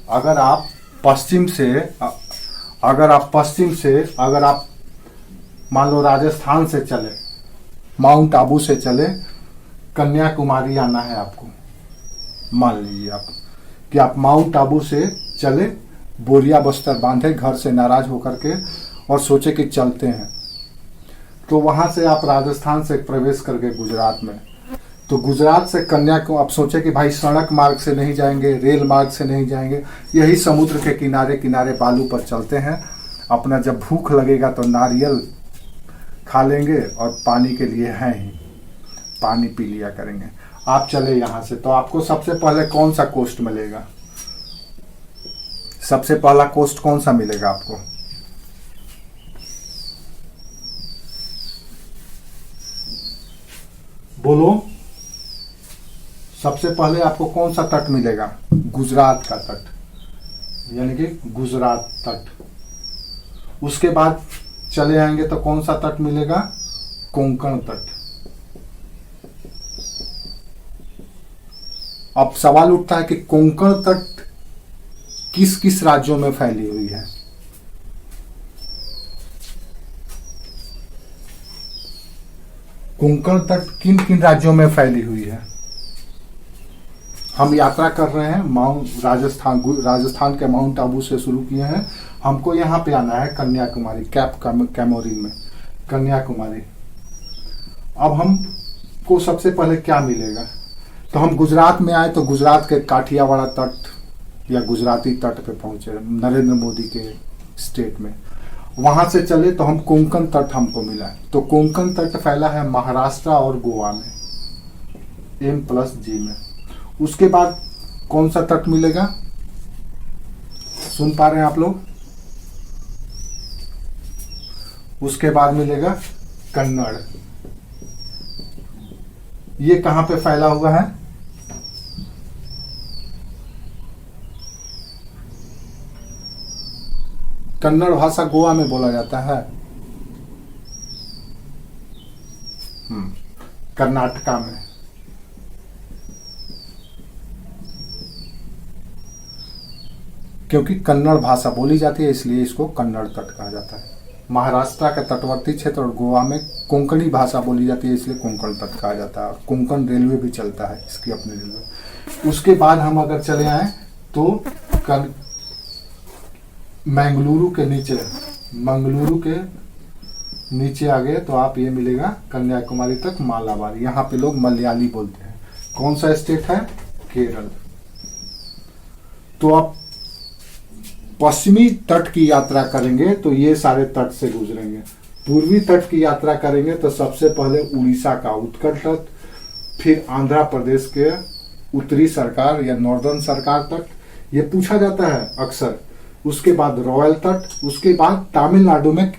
अगर आप पश्चिम से अगर आप मान लो राजस्थान से चले, माउंट आबू से चले, कन्याकुमारी आना है आपको। मान लीजिए आप कि आप माउंट आबू से चले, बोरिया बस्तर बांधे घर से नाराज होकर के और सोचे कि चलते हैं, तो वहां से आप राजस्थान से प्रवेश करके गुजरात में, तो गुजरात से कन्याकुमारी आप सोचे कि भाई सड़क मार्ग से नहीं जाएंगे, रेल मार्ग से नहीं जाएंगे, यही समुद्र के किनारे किनारे बालू पर चलते हैं। अपना जब भूख लगेगा तो नारियल खा लेंगे और पानी के लिए हैं ही, पानी पी लिया करेंगे। आप चले यहाँ से तो आपको सबसे पहले कौन सा कोस्ट मिलेगा? सबसे पहला कोस्ट कौन सा मिलेगा आपको? बोलो, सबसे पहले आपको कौन सा तट मिलेगा? गुजरात का तट, यानी कि गुजरात तट। उसके बाद चले आएंगे तो कौन सा तट मिलेगा? कोंकण तट। अब सवाल उठता है कि कोंकण तट किस किस राज्यों में फैली हुई है? कोंकण तट किन किन राज्यों में फैली हुई है? हम यात्रा कर रहे हैं राजस्थान के माउंट आबू से शुरू किए हैं। हमको यहाँ पे आना है कन्याकुमारी, कैमोरिन में कन्याकुमारी। अब हमको सबसे पहले क्या मिलेगा? तो हम गुजरात में आए तो गुजरात के काठियावाड़ तट या गुजराती तट पे पहुंचे, नरेंद्र मोदी के स्टेट में। वहां से चले तो हम कोंकण तट हमको मिला। तो कोंकण तट फैला है महाराष्ट्र और गोवा में, M+G में। उसके बाद कौन सा तट मिलेगा? सुन पा रहे हैं आप लोग? उसके बाद मिलेगा कन्नड़। ये कहां पे फैला हुआ है? कन्नड़ भाषा गोवा में बोला जाता है। कर्नाटका में। क्योंकि कन्नड़ भाषा बोली जाती है इसलिए इसको कन्नड़ तट कहा जाता है। महाराष्ट्र का तटवर्ती क्षेत्र और गोवा में कोंकणी भाषा बोली जाती है इसलिए कोंकण तट कहा जाता है। कोंकण रेलवे भी चलता है, इसकी अपनी रेलवे। उसके बाद हम अगर चले आए तो मंगलुरु के नीचे आ गए तो आप ये मिलेगा कन्याकुमारी तक मालाबार। यहाँ पे लोग मलयाली बोलते हैं। कौन सा स्टेट है? केरल। तो आप पश्चिमी तट की यात्रा करेंगे तो ये सारे तट से गुजरेंगे। पूर्वी तट की यात्रा करेंगे तो सबसे पहले उड़ीसा का उत्कल तट, फिर आंध्र प्रदेश के उत्तरी सरकार या नॉर्दर्न सरकार तट, ये पूछा जाता है अक्सर। उसके बाद रॉयल तट, उसके बाद तमिलनाडु में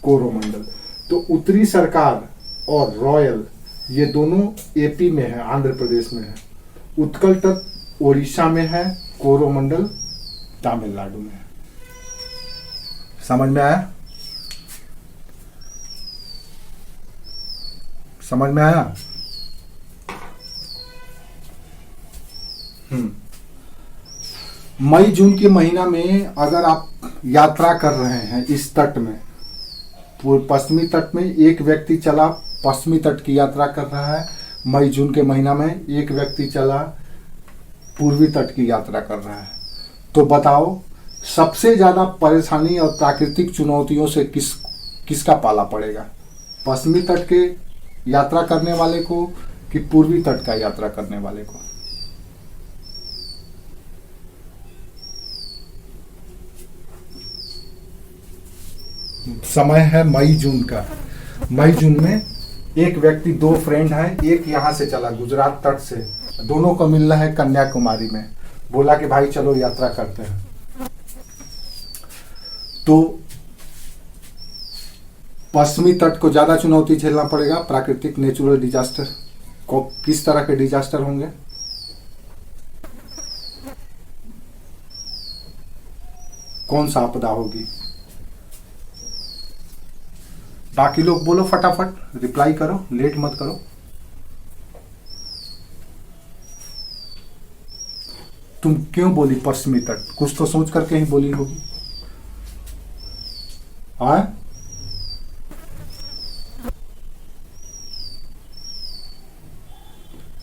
कोरोमंडल। तो उत्तरी सरकार और रॉयल ये दोनों एपी में है, आंध्र प्रदेश में है। उत्कल तट ओडिशा में है, कोरोमंडल तमिलनाडु में है। समझ में आया? समझ में आया? मई जून के महीना में अगर आप यात्रा कर रहे हैं इस तट में, पश्चिमी तट में एक व्यक्ति चला पश्चिमी तट की यात्रा कर रहा है, मई जून के महीना में एक व्यक्ति चला पूर्वी तट की यात्रा कर रहा है, तो बताओ सबसे ज्यादा परेशानी और प्राकृतिक चुनौतियों से किसका पाला पड़ेगा? पश्चिमी तट के यात्रा करने वाले को कि पूर्वी तट का यात्रा करने वाले को? समय है मई जून का। मई जून में एक व्यक्ति, दो फ्रेंड है, एक यहां से चला गुजरात तट से, दोनों को मिलना है कन्याकुमारी में। बोला कि भाई चलो यात्रा करते हैं। तो पश्चिमी तट को ज्यादा चुनौती झेलना पड़ेगा। प्राकृतिक नेचुरल डिजास्टर को, किस तरह के डिजास्टर होंगे? कौन सा आपदा होगी? बाकी लोग बोलो फटाफट, रिप्लाई करो, लेट मत करो। तुम क्यों बोली पश्चिमी तट? कुछ तो सोच करके ही बोली होगी। हाँ,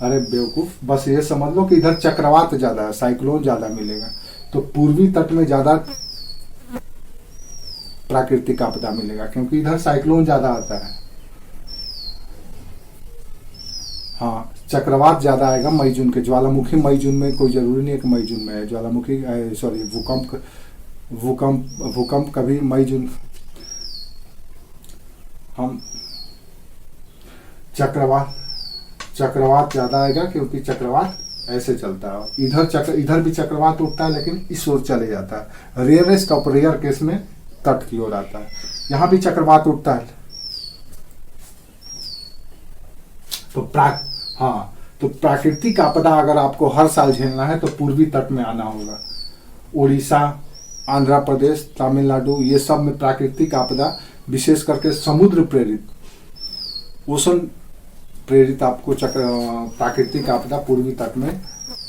अरे बेवकूफ, बस ये समझ लो कि इधर चक्रवात ज्यादा है, साइक्लोन ज्यादा मिलेगा, तो पूर्वी तट में ज्यादा प्राकृतिक आपदा मिलेगा, क्योंकि इधर साइक्लोन ज्यादा आता है। हाँ, चक्रवात ज्यादा आएगा मई जून के। ज्वालामुखी मई जून में कोई जरूरी नहीं है कि मई जून में है। ज्वालामुखी सॉरी भूकंप भूकंप भूकंप कभी मई जून। हम चक्रवात चक्रवात ज्यादा आएगा, क्योंकि चक्रवात ऐसे चलता है। इधर भी चक्रवात उठता है, लेकिन इस ओर चले जाता है। रेयरेस्ट ऑफ रेयर केस में तट की ओर आता है। यहां भी चक्रवात उठता है। तो प्राकृतिक आपदा अगर आपको हर साल झेलना है तो पूर्वी तट में आना होगा। उड़ीसा, आंध्र प्रदेश, तमिलनाडु, ये सब में प्राकृतिक आपदा, विशेष करके समुद्र प्रेरित, ओशन प्रेरित आपको प्राकृतिक आपदा पूर्वी तट में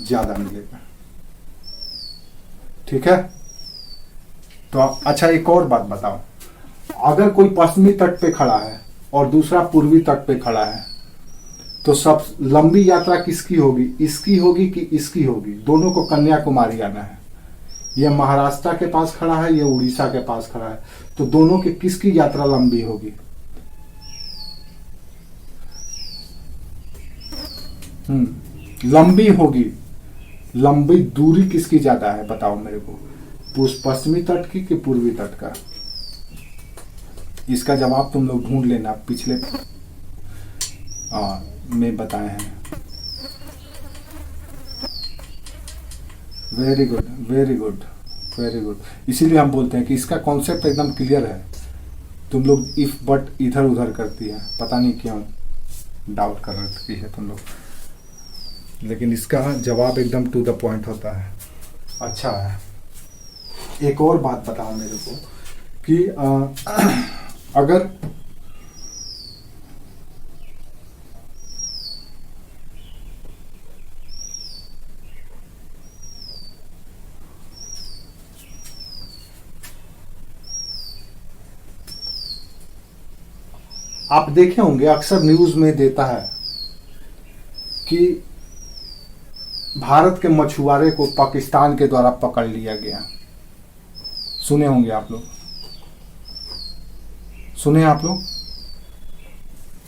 ज्यादा मिलेगा। ठीक है। तो अच्छा, एक और बात बताओ, अगर कोई पश्चिमी तट पे खड़ा है और दूसरा पूर्वी तट पे खड़ा है, तो सब लंबी यात्रा किसकी होगी? इसकी होगी कि इसकी होगी? दोनों को कन्याकुमारी आना है। ये महाराष्ट्र के पास खड़ा है, ये उड़ीसा के पास खड़ा है, तो दोनों की किसकी यात्रा लंबी होगी? लंबी होगी। लंबी दूरी किसकी ज्यादा है बताओ मेरे को, पश्चिमी तट की कि पूर्वी तट का? इसका जवाब तुम लोग ढूंढ लेना, पिछले में बताए हैं। Very good, very good, very good. इसीलिए हम बोलते हैं कि इसका कॉन्सेप्ट एकदम क्लियर है। तुम लोग इफ बट इधर उधर करती है, पता नहीं क्यों डाउट कर रही है तुम लोग, लेकिन इसका जवाब एकदम टू द पॉइंट होता है। अच्छा है। एक और बात बताओ मेरे को कि अगर आप देखे होंगे अक्सर न्यूज में देता है कि भारत के मछुआरे को पाकिस्तान के द्वारा पकड़ लिया गया। सुने होंगे आप लोग, सुने आप लोग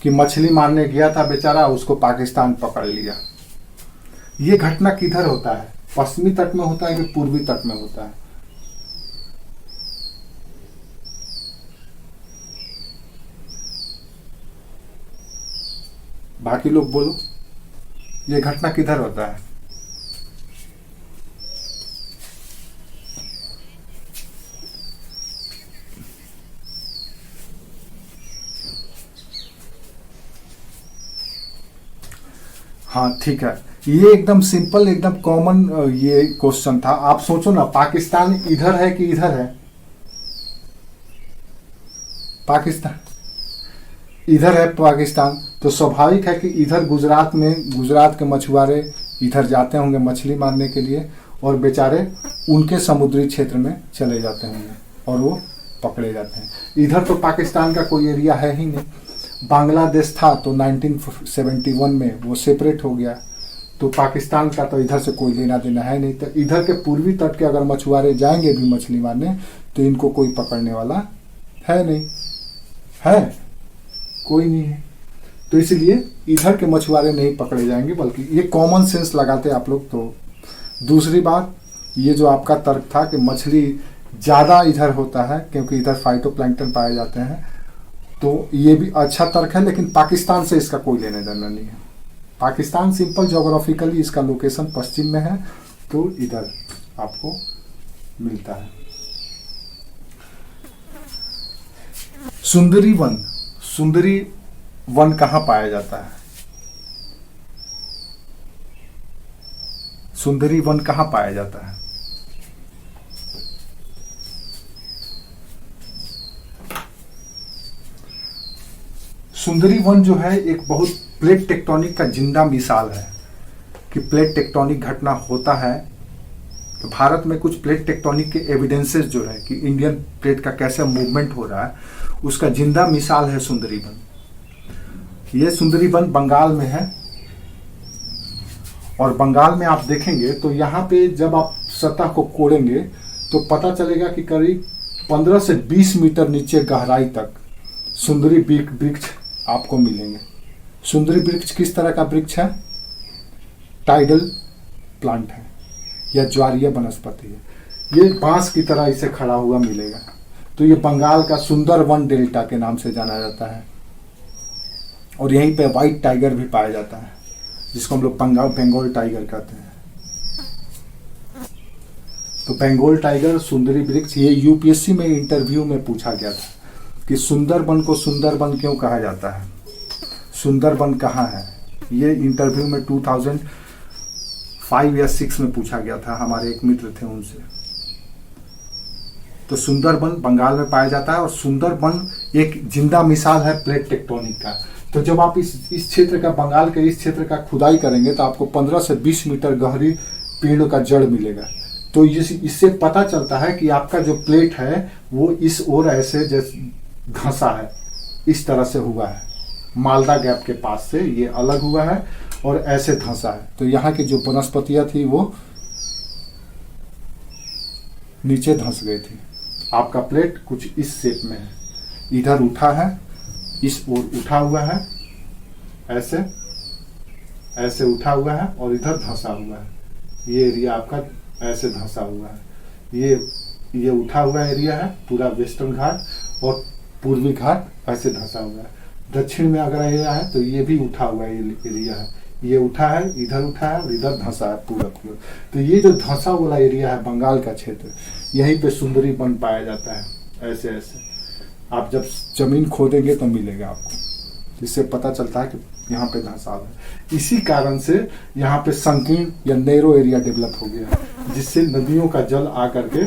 कि मछली मारने गया था बेचारा, उसको पाकिस्तान पकड़ लिया। ये घटना किधर होता है? पश्चिमी तट में होता है कि पूर्वी तट में होता है? बाकी लोग बोलो, ये घटना किधर होता है? हाँ ठीक है, ये एकदम सिंपल, एकदम कॉमन ये क्वेश्चन था। आप सोचो ना, पाकिस्तान इधर है कि इधर है? पाकिस्तान इधर है पाकिस्तान, तो स्वाभाविक है कि इधर गुजरात में, गुजरात के मछुआरे इधर जाते होंगे मछली मारने के लिए, और बेचारे उनके समुद्री क्षेत्र में चले जाते होंगे और वो पकड़े जाते हैं। इधर तो पाकिस्तान का कोई एरिया है ही नहीं। बांग्लादेश था तो 1971 में वो सेपरेट हो गया, तो पाकिस्तान का तो इधर से कोई लेना देना है नहीं। तो इधर के पूर्वी तट के अगर मछुआरे जाएंगे भी मछली मारने, तो इनको कोई पकड़ने वाला है नहीं, है कोई नहीं है। तो इसलिए इधर के मछुआरे नहीं पकड़े जाएंगे, बल्कि ये कॉमन सेंस लगाते आप लोग। तो दूसरी बात, ये जो आपका तर्क था कि मछली ज़्यादा इधर होता है क्योंकि इधर फाइटोप्लैंक्टन पाए जाते हैं, तो ये भी अच्छा तर्क है, लेकिन पाकिस्तान से इसका कोई लेने देना नहीं है। पाकिस्तान सिंपल जोग्राफिकली इसका लोकेशन पश्चिम में है, तो इधर आपको मिलता है। सुंदरी वन, सुंदरी वन कहाँ पाया जाता है? सुंदरी वन कहाँ पाया जाता है? सुंदरी वन जो है एक बहुत प्लेट टेक्टोनिक का जिंदा मिसाल है कि प्लेट टेक्टोनिक घटना होता है तो भारत में कुछ प्लेट टेक्टोनिक के एविडेंसेस जो है कि इंडियन प्लेट का कैसे मूवमेंट हो रहा है, उसका जिंदा मिसाल है सुंदरीबन। ये सुंदरीबन बंगाल में है, और बंगाल में आप देखेंगे तो यहाँ पे जब आप सतह को कोड़ेंगे तो पता चलेगा कि करीब 15 से 20 मीटर नीचे गहराई तक सुंदरी वृक्ष आपको मिलेंगे। सुंदरी वृक्ष किस तरह का वृक्ष है? टाइडल प्लांट है या ज्वारीय वनस्पति है। ये बांस की तरह इसे खड़ा हुआ मिलेगा। तो ये बंगाल का सुंदरवन डेल्टा के नाम से जाना जाता है, और यहीं पे व्हाइट टाइगर भी पाया जाता है, जिसको हम लोग बंगाल टाइगर कहते हैं। तो बंगाल टाइगर, सुंदरी वृक्ष, ये यूपीएससी में इंटरव्यू में पूछा गया था कि सुंदरबन को सुंदरबन क्यों कहा जाता है, सुंदरबन कहाँ है। ये इंटरव्यू में 2005 या 6 में पूछा गया था, हमारे एक मित्र थे उनसे। तो सुंदरबन बंगाल में पाया जाता है, और सुंदरबन एक जिंदा मिसाल है प्लेट टेक्टोनिक का। तो जब आप इस क्षेत्र का, बंगाल के इस क्षेत्र का खुदाई करेंगे तो आपको 15 से 20 मीटर गहरी पेड़ का जड़ मिलेगा। तो इससे पता चलता है कि आपका जो प्लेट है वो इस ओर ऐसे जैसे धंसा है, इस तरह से हुआ है, मालदा गैप के पास से ये अलग हुआ है और ऐसे धंसा है। तो यहाँ की जो वनस्पतियाँ थी वो नीचे धंस गई थी। आपका प्लेट कुछ इस शेप में है, इधर उठा है, इस ओर उठा हुआ है, ऐसे ऐसे उठा हुआ है और इधर धंसा हुआ है। ये एरिया आपका ऐसे धंसा हुआ है। ये उठा हुआ एरिया है पूरा वेस्टर्न घाट, और पूर्वी घाट ऐसे धंसा हुआ है। दक्षिण में अगर एरिया है तो ये भी उठा हुआ एरिया है, ये उठा है, इधर उठा है और इधर धंसा है पूरा। तो ये जो धंसा वाला एरिया है बंगाल का क्षेत्र, यहीं पे सुंदरीबन पाया जाता है। ऐसे ऐसे आप जब जमीन खोदेंगे तो मिलेगा आपको, जिससे पता चलता है कि यहाँ पे धंसाव है। इसी कारण से यहाँ पे संकीर्ण या नैरो एरिया डेवलप हो गया, जिससे नदियों का जल आकर के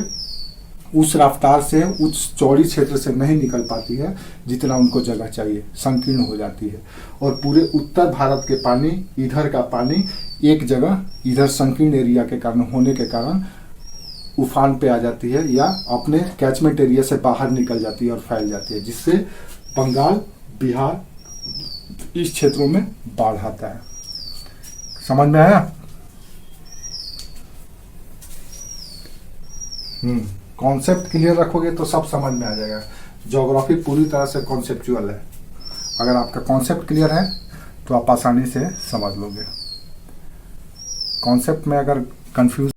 उस रफ्तार से उस चौड़ी क्षेत्र से नहीं निकल पाती है जितना उनको जगह चाहिए, संकीर्ण हो जाती है। और पूरे उत्तर भारत के पानी, इधर का पानी एक जगह इधर संकीर्ण एरिया के कारण होने के कारण उफान पे आ जाती है, या अपने कैचमेंट एरिया से बाहर निकल जाती है और फैल जाती है, जिससे बंगाल, बिहार, इस क्षेत्रों में बाढ़ आता है। समझ में आया? कॉन्सेप्ट क्लियर रखोगे तो सब समझ में आ जाएगा। ज्योग्राफी पूरी तरह से कॉन्सेप्चुअल है। अगर आपका कॉन्सेप्ट क्लियर है तो आप आसानी से समझ लोगे। कॉन्सेप्ट में अगर कंफ्यूज